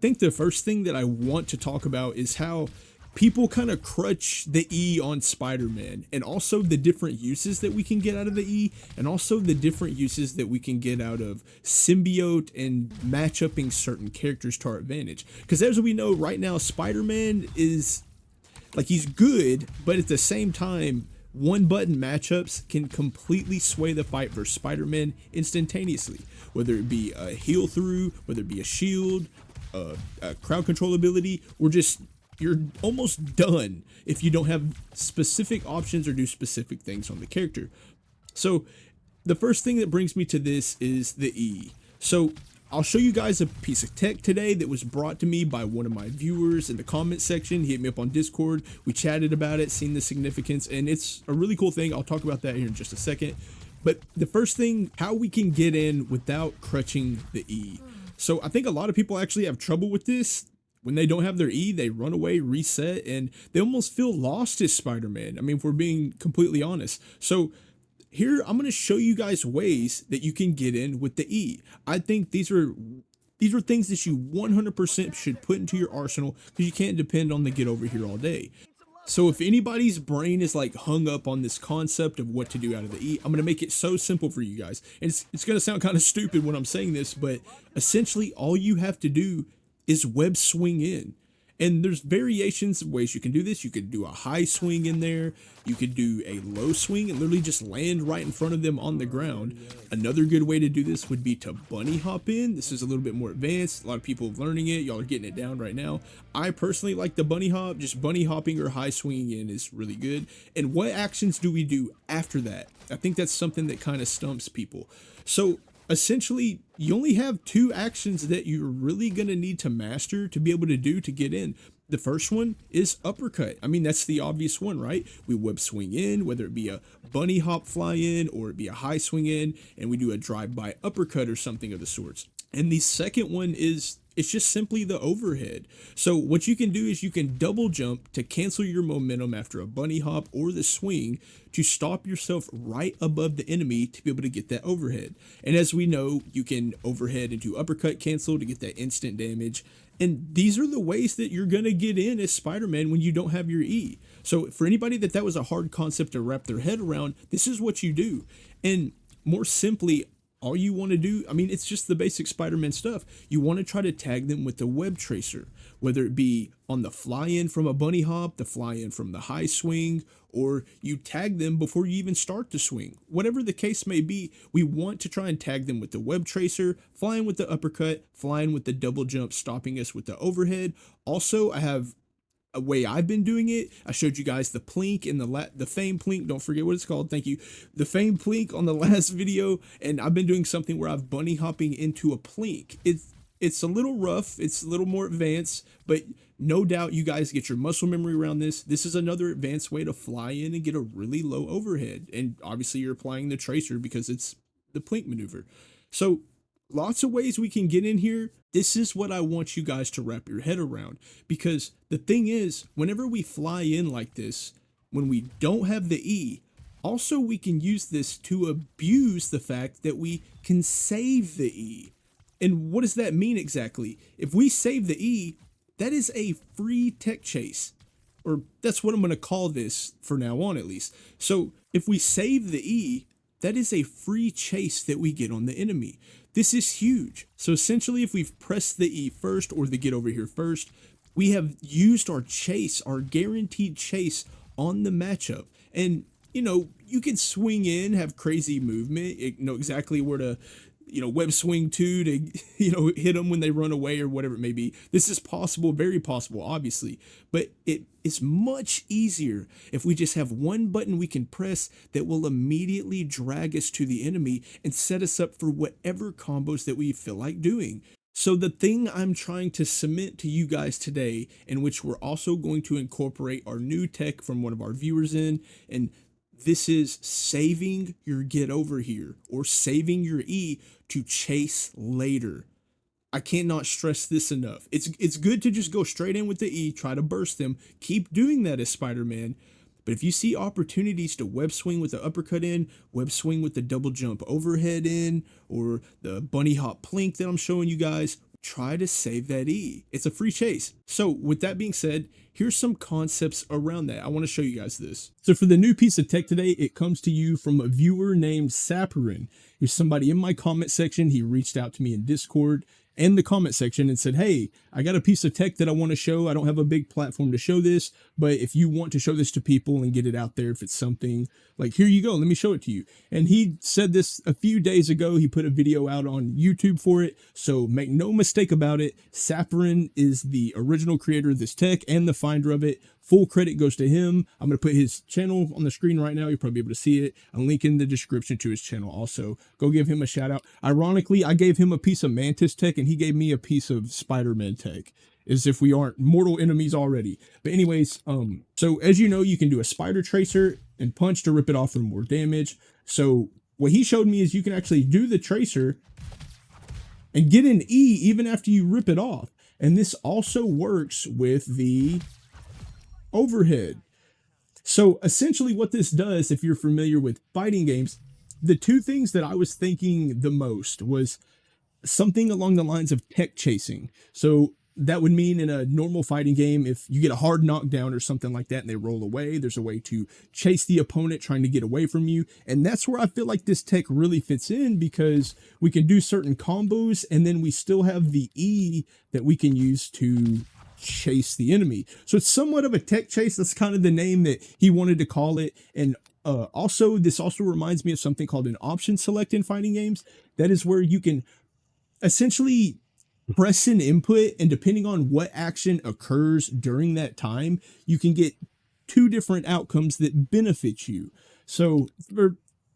think the first thing that I want to talk about is how people kind of crutch the E on Spider-Man, and also the different uses that we can get out of the E, and also the different uses that we can get out of symbiote and match-upping certain characters to our advantage. Because as we know right now, Spider-Man is like, he's good, but at the same time, one button matchups can completely sway the fight versus Spider-Man instantaneously, whether it be a heal through, whether it be a shield, a crowd control ability, or just you're almost done if you don't have specific options or do specific things on the character. So the first thing that brings me to this is the E. So I'll show you guys a piece of tech today that was brought to me by one of my viewers in the comment section. He hit me up on Discord. We chatted about it, seen the significance, and it's a really cool thing. I'll talk about that here in just a second. But the first thing, how we can get in without crutching the E. So I think a lot of people actually have trouble with this. When they don't have their E, they run away, reset, and they almost feel lost as Spider-Man. I mean, if we're being completely honest. So here, I'm going to show you guys ways that you can get in with the E. I think these are things that you 100% should put into your arsenal, because you can't depend on the get over here all day. So if anybody's brain is like hung up on this concept of what to do out of the E, I'm going to make it so simple for you guys. And it's going to sound kind of stupid when I'm saying this, but essentially all you have to do is web swing in. And there's variations of ways you can do this. You could do a high swing in there. You could do a low swing and literally just land right in front of them on the ground. Another good way to do this would be to bunny hop in. This is a little bit more advanced. A lot of people are learning it. Y'all are getting it down right now. I personally like the bunny hop. Just bunny hopping or high swinging in is really good. And what actions do we do after that? I think that's something that kind of stumps people. So essentially, you only have two actions that you're really going to need to master to be able to do to get in. The first one is uppercut. I mean, that's the obvious one, right? We web swing in, whether it be a bunny hop fly in or it be a high swing in, and we do a drive-by uppercut or something of the sorts. And the second one is, it's just simply the overhead. So what you can do is you can double jump to cancel your momentum after a bunny hop or the swing to stop yourself right above the enemy to be able to get that overhead. And as we know, you can overhead into uppercut cancel to get that instant damage. And these are the ways that you're going to get in as Spider-Man when you don't have your E. So for anybody that was a hard concept to wrap their head around, this is what you do. And more simply, all you want to do, I mean, it's just the basic Spider-Man stuff. You want to try to tag them with the web tracer, whether it be on the fly-in from a bunny hop, the fly-in from the high swing, or you tag them before you even start the swing. Whatever the case may be, we want to try and tag them with the web tracer, flying with the uppercut, flying with the double jump, stopping us with the overhead. Also, I have a way I've been doing it. I showed you guys the Plink and the FFAme Plink. Don't forget what it's called. Thank you. The FFAme Plink on the last video. And I've been doing something where I've bunny hopping into a Plink. It's a little rough. It's a little more advanced, but no doubt you guys get your muscle memory around this. This is another advanced way to fly in and get a really low overhead. And obviously you're applying the tracer because it's the Plink maneuver. So lots of ways we can get in here. This is what I want you guys to wrap your head around, because the thing is, whenever we fly in like this, when we don't have the E, also we can use this to abuse the fact that we can save the E. And what does that mean exactly? If we save the E, that is a free tech chase, or that's what I'm going to call this for now on at least. So if we save the E, that is a free chase that we get on the enemy. This is huge. So essentially, if we've pressed the E first or the get over here first, we have used our chase, our guaranteed chase on the matchup. And, you know, you can swing in, have crazy movement, know exactly where to, web swing to, hit them when they run away or whatever it may be. This is possible, very possible, obviously, but it is much easier if we just have one button we can press that will immediately drag us to the enemy and set us up for whatever combos that we feel like doing. So the thing I'm trying to cement to you guys today, in which we're also going to incorporate our new tech from one of our viewers in, and this is saving your get over here or saving your E to chase later. I cannot stress this enough. It's good to just go straight in with the E, try to burst them, keep doing that as Spider-Man. But if you see opportunities to web swing with the uppercut in, web swing with the double jump overhead in, or the bunny hop Plink that I'm showing you guys, try to save that E. It's a free chase. So with that being said, here's some concepts around that. I want to show you guys this. So for the new piece of tech today, it comes to you from a viewer named Sapperin. He's somebody in my comment section. He reached out to me in Discord and the comment section and said, hey, I got a piece of tech that I want to show. I don't have a big platform to show this, but if you want to show this to people and get it out there, if it's something like, here you go, let me show it to you. And he said this a few days ago. He put a video out on YouTube for it. So make no mistake about it. Sapperin is the original creator of this tech and the finder of it. Full credit goes to him. I'm going to put his channel on the screen right now. You'll probably be able to see it. I'll link in the description to his channel also. Go give him a shout out. Ironically, I gave him a piece of mantis tech and he gave me a piece of Spider-Man tech, as if we aren't mortal enemies already. But anyways, so as you know, you can do a spider tracer and punch to rip it off for more damage. So what he showed me is you can actually do the tracer and get an E even after you rip it off. And this also works with the overhead. So essentially what this does, if you're familiar with fighting games, the two things that I was thinking the most was something along the lines of tech chasing. So that would mean in a normal fighting game, if you get a hard knockdown or something like that and they roll away, there's a way to chase the opponent trying to get away from you. And that's where I feel like this tech really fits in, because we can do certain combos and then we still have the E that we can use to chase the enemy. So it's somewhat of a tech chase. That's kind of the name that he wanted to call it. And also, this also reminds me of something called an option select in fighting games. That is where you can essentially press an input, and depending on what action occurs during that time, you can get two different outcomes that benefit you. So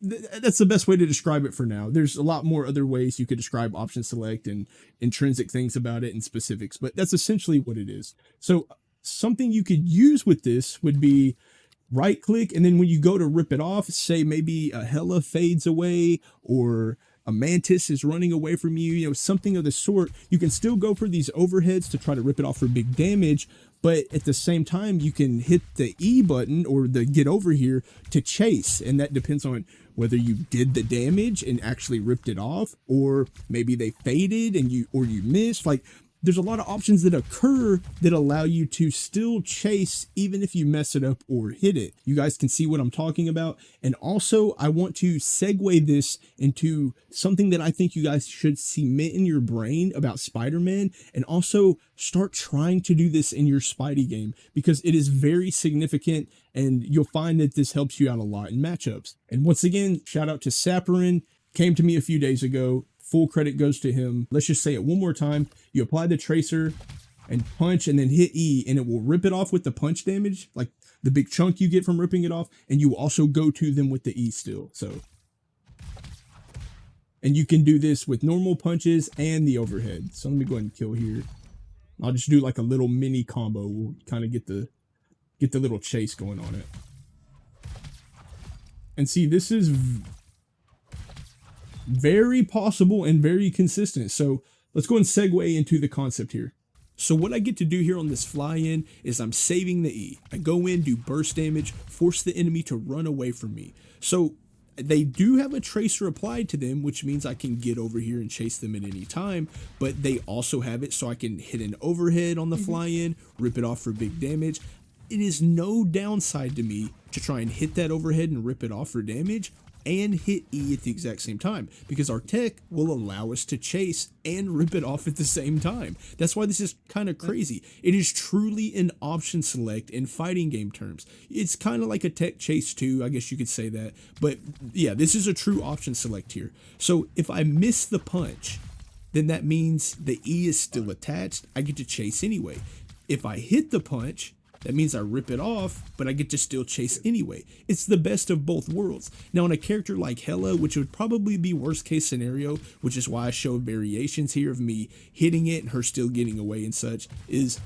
that's the best way to describe it for now. There's a lot more other ways you could describe option select and intrinsic things about it and specifics, but that's essentially what it is. So something you could use with this would be right click, and then when you go to rip it off, say maybe a Hela fades away or a mantis is running away from you, you know, something of the sort. You can still go for these overheads to try to rip it off for big damage, but at the same time, you can hit the E button or the get over here to chase. And that depends on whether you did the damage and actually ripped it off, or maybe they faded and you missed. Like, there's a lot of options that occur that allow you to still chase even if you mess it up or hit it. You guys can see what I'm talking about. And also, I want to segue this into something that I think you guys should cement in your brain about Spider-Man, and also start trying to do this in your Spidey game, because it is very significant and you'll find that this helps you out a lot in matchups. And once again, shout out to Sapperin. Came to me a few days ago. Full credit goes to him. Let's just say it one more time. You apply the tracer and punch and then hit E, and it will rip it off with the punch damage, like the big chunk you get from ripping it off. And you also go to them with the E still. So, and you can do this with normal punches and the overhead. So let me go ahead and kill here. I'll just do like a little mini combo. We'll kind of get the little chase going on it. And see, this is very possible and very consistent. So let's go and segue into the concept here. So what I get to do here on this fly in is I'm saving the E. I go in, do burst damage, force the enemy to run away from me. So they do have a tracer applied to them, which means I can get over here and chase them at any time, but they also have it so I can hit an overhead on the fly in, rip it off for big damage. It is no downside to me to try and hit that overhead and rip it off for damage and hit E at the exact same time, because our tech will allow us to chase and rip it off at the same time. That's why this is kind of crazy. It is truly an option select in fighting game terms. It's kind of like a tech chase too, I guess you could say that. But yeah, this is a true option select here. So if I miss the punch, then that means the E is still attached. I get to chase anyway. If I hit the punch, that means I rip it off, but I get to still chase anyway. It's the best of both worlds. Now, in a character like Hela, which would probably be worst case scenario, which is why I show variations here of me hitting it and her still getting away and such, is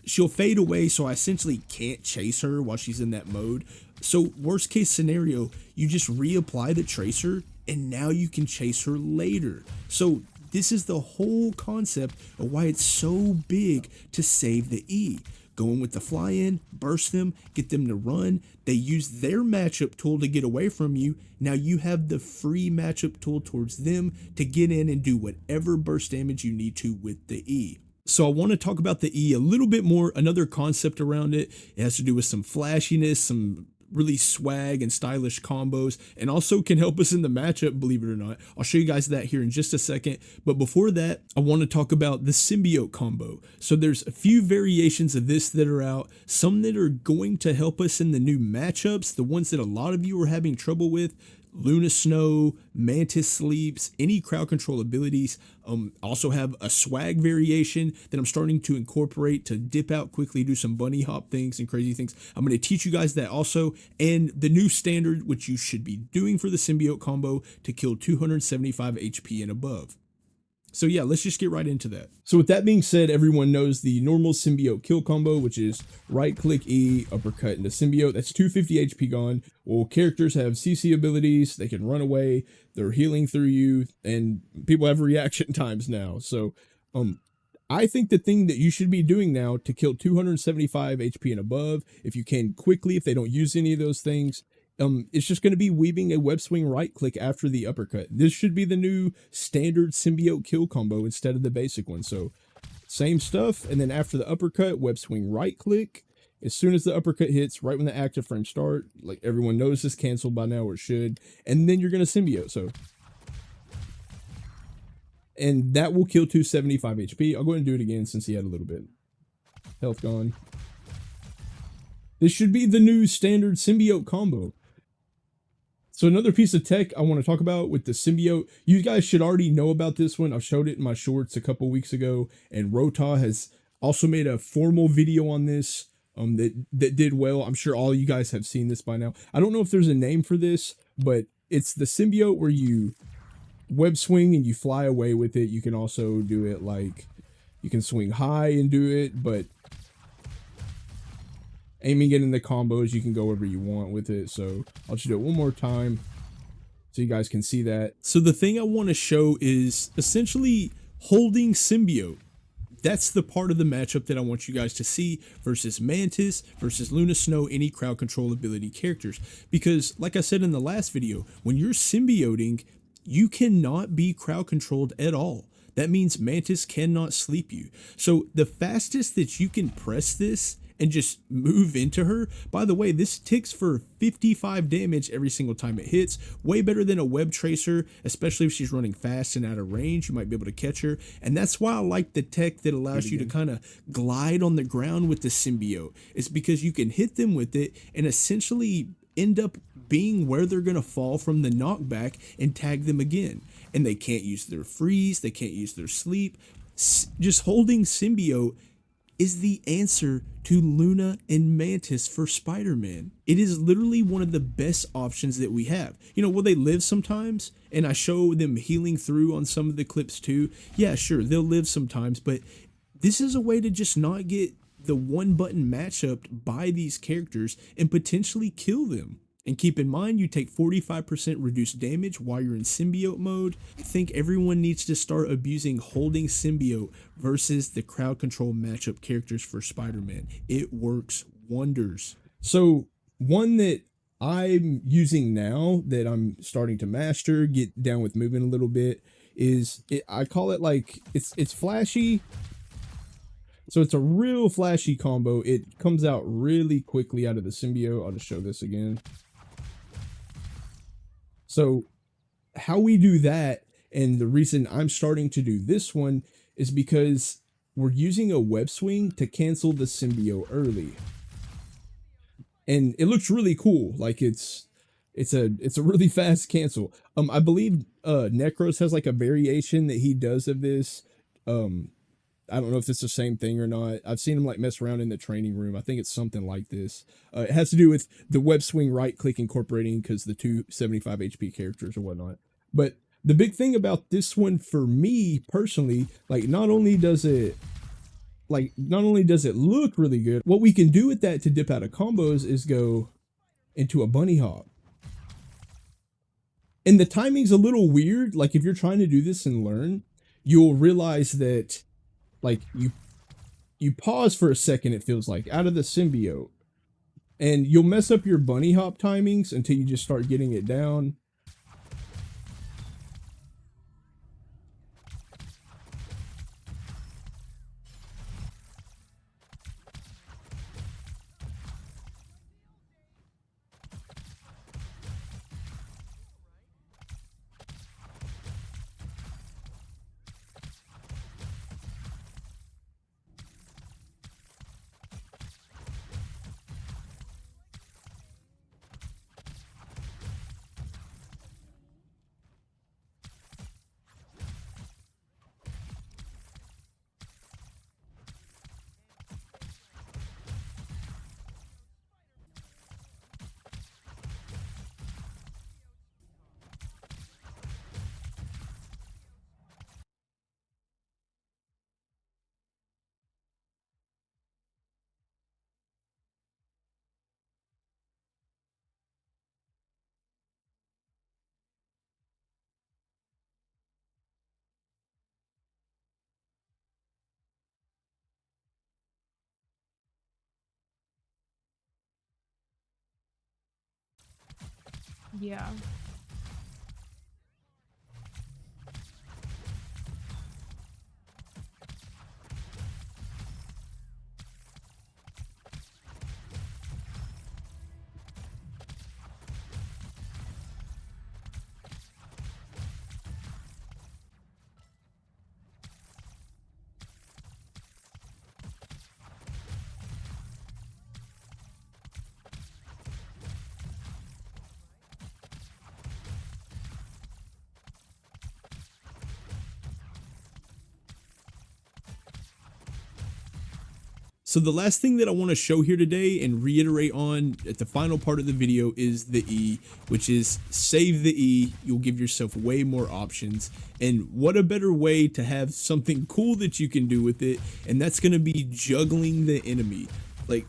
she'll fade away, so I essentially can't chase her while she's in that mode. So worst case scenario, you just reapply the tracer and now you can chase her later. So this is the whole concept of why it's so big to save the E. go in with the fly in, burst them, get them to run. They use their matchup tool to get away from you. Now you have the free matchup tool towards them to get in and do whatever burst damage you need to with the E. So I want to talk about the E a little bit more, another concept around it. It has to do with some flashiness, some really swag and stylish combos, and also can help us in the matchup, believe it or not. I'll show you guys that here in just a second. But before that, I want to talk about the symbiote combo. So there's a few variations of this that are out, some that are going to help us in the new matchups, the ones that a lot of you are having trouble with. Luna Snow, Mantis Sleeps, any crowd control abilities. Also have a swag variation that I'm starting to incorporate to dip out quickly, do some bunny hop things and crazy things. I'm going to teach you guys that also, and the new standard, which you should be doing for the symbiote combo to kill 275 HP and above. So yeah, let's just get right into that. So with that being said, everyone knows the normal symbiote kill combo, which is right click E, uppercut into symbiote. That's 250 HP gone. Well, characters have CC abilities. They can run away. They're healing through you, and people have reaction times now. So I think the thing that you should be doing now to kill 275 HP and above, if you can quickly, if they don't use any of those things, it's just going to be weaving a web swing right click after the uppercut. This should be the new standard symbiote kill combo instead of the basic one. So same stuff, and then after the uppercut, web swing right click. As soon as the uppercut hits, right when the active frames start, like everyone knows this canceled by now, or it should, and then you're going to symbiote. So, and that will kill 275 HP. I'll go ahead and do it again since he had a little bit. Health gone. This should be the new standard symbiote combo. So another piece of tech I want to talk about with the symbiote, you guys should already know about this one. I showed it in my shorts a couple weeks ago, and Rota has also made a formal video on this that did well. I'm sure all you guys have seen this by now. I don't know if there's a name for this, but it's the symbiote where you web swing and you fly away with it. You can also do it like, you can swing high and do it, but aiming it in the combos, you can go wherever you want with it. So I'll just do it one more time so you guys can see that. So the thing I want to show is essentially holding symbiote. That's the part of the matchup that I want you guys to see versus Mantis, versus Luna Snow, any crowd control ability characters. Because like I said in the last video, when you're symbioting, you cannot be crowd controlled at all. That means Mantis cannot sleep you. So the fastest that you can press this and just move into her. By the way, this ticks for 55 damage every single time it hits. Way better than a web tracer, especially if she's running fast and out of range. You might be able to catch her. And that's why I like the tech that allows you to kind of glide on the ground with the symbiote. It's because you can hit them with it and essentially end up being where they're going to fall from the knockback and tag them again. And they can't use their freeze. They can't use their sleep. Just holding symbiote is the answer to Luna and Mantis for Spider-Man. It is literally one of the best options that we have. You know, will they live sometimes? And I show them healing through on some of the clips too. Yeah, sure, they'll live sometimes, but this is a way to just not get the one button matchup by these characters and potentially kill them. And keep in mind, you take 45% reduced damage while you're in symbiote mode. I think everyone needs to start abusing holding symbiote versus the crowd control matchup characters for Spider-Man. It works wonders. So one that I'm using now that I'm starting to master, get down with moving a little bit, is I call it like, it's flashy. So it's a real flashy combo. It comes out really quickly out of the symbiote. I'll just show this again. So how we do that, and the reason I'm starting to do this one, is because we're using a web swing to cancel the symbiote early. And it looks really cool. Like it's a really fast cancel. I believe Necros has like a variation that he does of this. I don't know if it's the same thing or not. I've seen him like mess around in the training room. I think it's something like this. It has to do with the web swing right click incorporating because the 275 HP characters or whatnot. But the big thing about this one for me personally, like not only does it look really good, what we can do with that to dip out of combos is go into a bunny hop. And the timing's a little weird. Like if you're trying to do this and learn, you'll realize that like you pause for a second, it feels like, out of the symbiote. And you'll mess up your bunny hop timings until you just start getting it down. Yeah. So the last thing that I want to show here today and reiterate on at the final part of the video is the E, which is save the E. You'll give yourself way more options. And what a better way to have something cool that you can do with it, and that's going to be juggling the enemy. Like,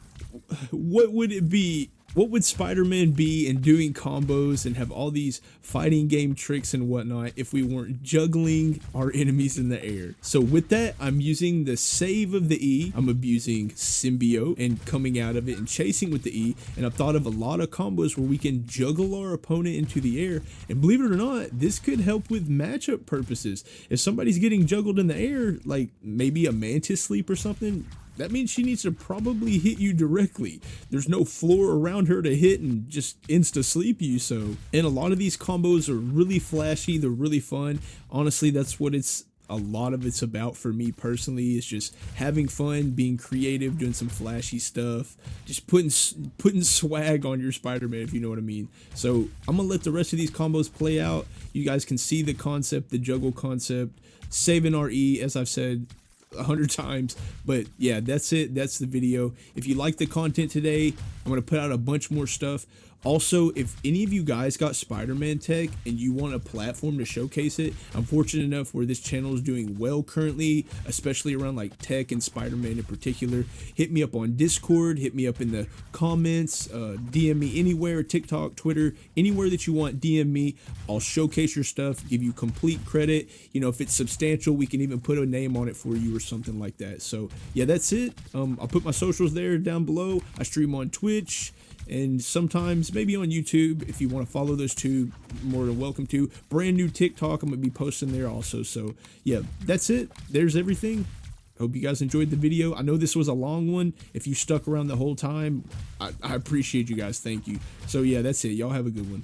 what would it be? What would Spider-Man be in doing combos and have all these fighting game tricks and whatnot if we weren't juggling our enemies in the air? So with that, I'm using the save of the E. I'm abusing symbiote and coming out of it and chasing with the E. And I've thought of a lot of combos where we can juggle our opponent into the air. And believe it or not, this could help with matchup purposes. If somebody's getting juggled in the air, like maybe a mantis sleep or something, that means she needs to probably hit you directly. There's no floor around her to hit and just insta sleep you. So, and a lot of these combos are really flashy. They're really fun. Honestly, that's what a lot of it's about for me personally, is just having fun, being creative, doing some flashy stuff, just putting swag on your Spider-Man, if you know what I mean. So I'm gonna let the rest of these combos play out. You guys can see the concept, the juggle concept, saving our E, as I've said 100 times. But yeah, that's it. That's the video. If you like the content today, I'm gonna put out a bunch more stuff. Also, if any of you guys got Spider-Man tech and you want a platform to showcase it, I'm fortunate enough where this channel is doing well currently, especially around like tech and Spider-Man in particular. Hit me up on Discord, hit me up in the comments, DM me anywhere, TikTok, Twitter, anywhere that you want, DM me. I'll showcase your stuff, give you complete credit. You know, if it's substantial, we can even put a name on it for you or something like that. So yeah, that's it. I'll put my socials there down below. I stream on Twitch and sometimes maybe on YouTube. If you want to follow those two, more than welcome to. Brand new TikTok, I'm gonna be posting there also. So yeah, that's it. There's everything. Hope you guys enjoyed the video. I know this was a long one. If you stuck around the whole time, I appreciate you guys. Thank you. So yeah, that's it. Y'all have a good one.